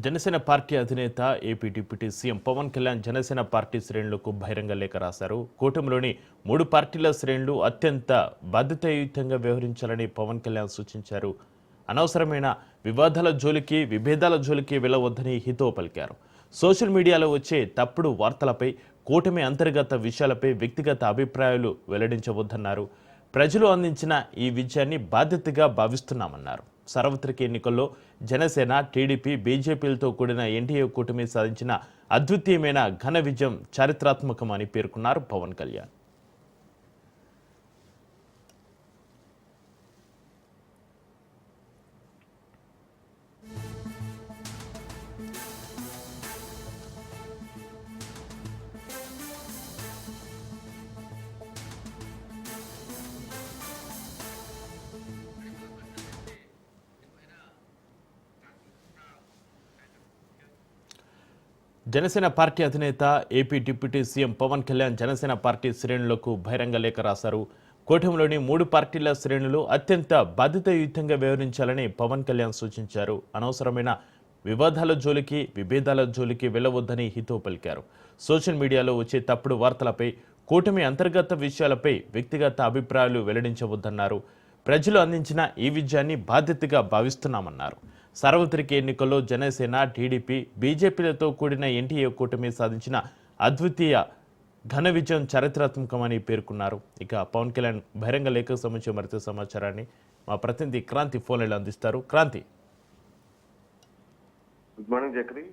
Janasena party అధినేత AP deputy CM Pawan Kalyan Janasena party శ్రేణులకు బహిరంగ లేఖ రాశారు. కూటమిలోని 3 పార్టీల శ్రేణులు అత్యంత బాధ్యతాయుతంగా వ్యవహరించాలని పవన్ కళ్యాణ్ సూచించారు. అనవసరమైన వివాదాల జోలికి, విభేదాల జోలికి వెళ్లవద్దని హితవు పలికారు. సోషల్ మీడియాలో వచ్చే తప్పుడు వార్తలపై, కూటమి అంతర్గత విషయాలపై వ్యక్తిగత అభిప్రాయాలు వెల్లడించవద్దన్నారు. ప్రజలు అందించిన ఈ విజయాన్ని బాధ్యతగా భావిస్తున్నామన్నారు. సార్వత్రిక ఎన్నికల్లో జనసేన, టీడీపీ, బీజేపీలతో కూడిన ఎన్డీఏ కూటమి సాధించిన అద్వితీయమైన ఘన విజయం చారిత్రాత్మకమని పేర్కొన్నారు పవన్ కళ్యాణ్. జనసేన పార్టీ అధినేత AP deputy CM Pawan Kalyan Janasena party శ్రేణులకు బహిరంగ లేఖ రాశారు. కూటమిలోని 3 పార్టీల శ్రేణులు అత్యంత బాధ్యతాయుతంగా వ్యవహరించాలని పవన్ కళ్యాణ్ సూచించారు. అనవసరమైన వివాదాల జోలికి, విభేదాల జోలికి వెళ్లవద్దని హితవు పలికారు. సోషల్ మీడియాలో వచ్చే తప్పుడు వార్తలపై, కూటమి అంతర్గత విషయాలపై వ్యక్తిగత అభిప్రాయాలు వెల్లడించవద్దన్నారు. ప్రజలు అందించిన ఈ విజయాన్ని బాధ్యతగా భావిస్తున్నామన్నారు. సార్వత్రిక ఎన్నికల్లో జనసేన, టీడీపీ, బీజేపీలతో కూడిన ఎన్డీఏ కూటమి సాధించిన అద్వితీయ ఘన విజయం చారిత్రాత్మకమని పేర్కొన్నారు. ఇక పవన్ కళ్యాణ్ బహిరంగ లేఖకు సంబంధించిన మరింత సమాచారాన్ని మా ప్రతినిధి క్రాంతి ఫోన్లో అందిస్తారు. క్రాంతి. గుడ్ మార్నింగ్ జక్రి.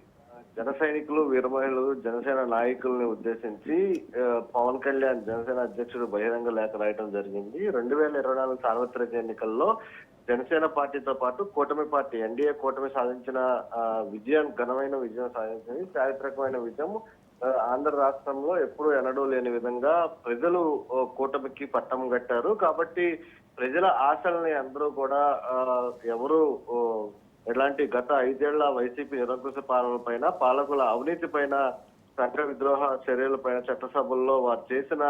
జన సైనికులు, వీర మహిళలు, జనసేన నాయకుల్ని ఉద్దేశించి పవన్ కళ్యాణ్ జనసేన అధ్యక్షుడు బహిరంగ లేఖ రాయడం జరిగింది. 2024 సార్వత్రిక ఎన్నికల్లో జనసేన పార్టీతో పాటు కూటమి పార్టీ ఎన్డీఏ కూటమి సాధించిన ఘనమైన విజయం సాధించింది. చారిత్రకమైన విజయం. ఆంధ్ర రాష్ట్రంలో ఎప్పుడూ ఎన్నడూ లేని విధంగా ప్రజలు కూటమికి పట్టం కట్టారు. కాబట్టి ప్రజల ఆశల్ని అందరూ కూడా ఎవరు ఎలాంటి గత 5 ఏళ్ల వైసీపీ నిరంకుశ పాలన పైన, పాలకుల అవినీతి పైన, సంఘ విద్రోహ చర్యల పైన, చట్టసభల్లో వారు చేసిన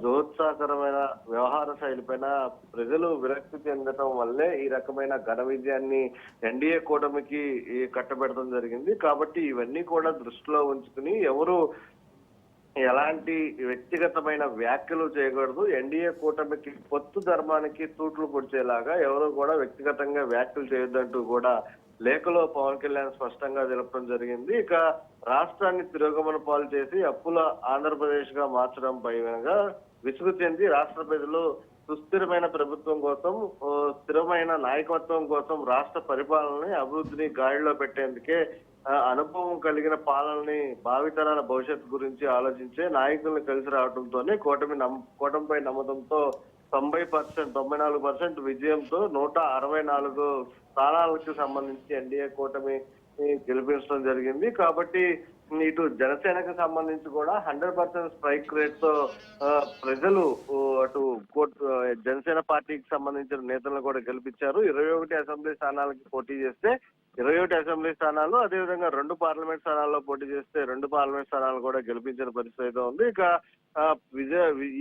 జోత్సాహకరమైన వ్యవహార శైలి పైన ప్రజలు విరక్తి చెందటం వల్లే ఈ రకమైన ఘన విజయాన్ని ఎన్డీఏ కూటమికి కట్టబెడతం జరిగింది. కాబట్టి ఇవన్నీ కూడా దృష్టిలో ఉంచుకుని ఎవరు ఎలాంటి వ్యక్తిగతమైన వ్యాఖ్యలు చేయకూడదు. ఎన్డీఏ కూటమికి పొత్తు ధర్మానికి తూట్లు పొడిచేలాగా ఎవరు కూడా వ్యక్తిగతంగా వ్యాఖ్యలు చేయొద్దంటూ కూడా లేఖలో పవన్ కళ్యాణ్ స్పష్టంగా తెలపడం జరిగింది. ఇక రాష్ట్రాన్ని తిరోగమన పాలు చేసి అప్పుల ఆంధ్రప్రదేశ్ గా మార్చడం పైగా విసుగు చెంది రాష్ట్ర ప్రజలు సుస్థిరమైన ప్రభుత్వం కోసం, స్థిరమైన నాయకత్వం కోసం రాష్ట్ర పరిపాలనని, అభివృద్ధిని గాడిలో పెట్టేందుకే అనుభవం కలిగిన పాలనని, భావితరాల భవిష్యత్తు గురించి ఆలోచించే నాయకుల్ని కలిసి రావడంతోనే కూటమిపై నమ్మకంతో 94% విజయంతో 164 స్థానాలకు సంబంధించి ఎన్డీఏ కూటమి గెలిపించడం జరిగింది. కాబట్టి ఇటు జనసేనకు సంబంధించి కూడా 100% స్ట్రైక్ రేట్ తో ప్రజలు అటు జనసేన పార్టీకి సంబంధించిన నేతలను కూడా గెలిపించారు. 21 అసెంబ్లీ స్థానాలకి పోటీ చేస్తే 21 అసెంబ్లీ స్థానాలు, అదేవిధంగా 2 పార్లమెంట్ స్థానాల్లో పోటీ చేస్తే 2 పార్లమెంట్ స్థానాలు కూడా గెలిపించిన పరిస్థితి ఉంది. ఇక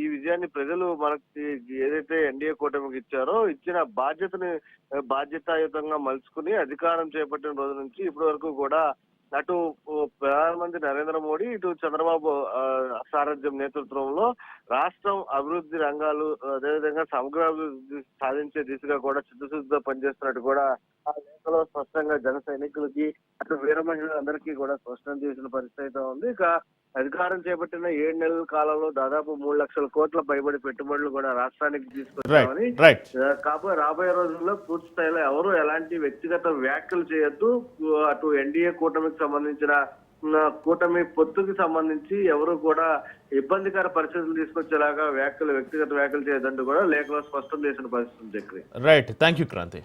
ఈ విజయాన్ని ప్రజలు మనకి ఏదైతే ఎన్డీఏ కూటమికి ఇచ్చారో, ఇచ్చిన బాధ్యతని బాధ్యతాయుతంగా మలుచుకుని అధికారం చేపట్టిన రోజు నుంచి ఇప్పటి వరకు కూడా అటు ప్రధానమంత్రి నరేంద్ర మోడీ, ఇటు చంద్రబాబు సారథ్యం నేతృత్వంలో రాష్ట్రం అభివృద్ధి రంగాలు, అదేవిధంగా సమగ్ర అభివృద్ధి సాధించే దిశగా కూడా చిత్తశుద్ధితో పనిచేస్తున్నట్టు కూడా ఆ లేఖలో స్పష్టంగా జన సైనికులకి, అటు వీర మహిళలందరికీ కూడా స్పష్టం చేసిన పరిస్థితి ఉంది. ఇక అధికారం చేపట్టిన 7 నెలల కాలంలో దాదాపు 3 లక్షల కోట్ల పైబడి పెట్టుబడులు కూడా రాష్ట్రానికి తీసుకొచ్చామని, కాబట్టి రాబోయే రోజుల్లో పూర్తి స్థాయిలో ఎవరు ఎలాంటి వ్యక్తిగత వ్యాఖ్యలు చేయొద్దు. అటు ఎన్డీఏ కూటమికి సంబంధించిన కూటమి పొత్తుకి సంబంధించి ఎవరు కూడా ఇబ్బందికర పరిస్థితులు తీసుకొచ్చేలాగా వ్యక్తిగత వ్యాఖ్యలు చేయొద్దంటూ కూడా లేఖలో స్పష్టం చేసిన పరిస్థితి. రైట్. Thank you Kranti.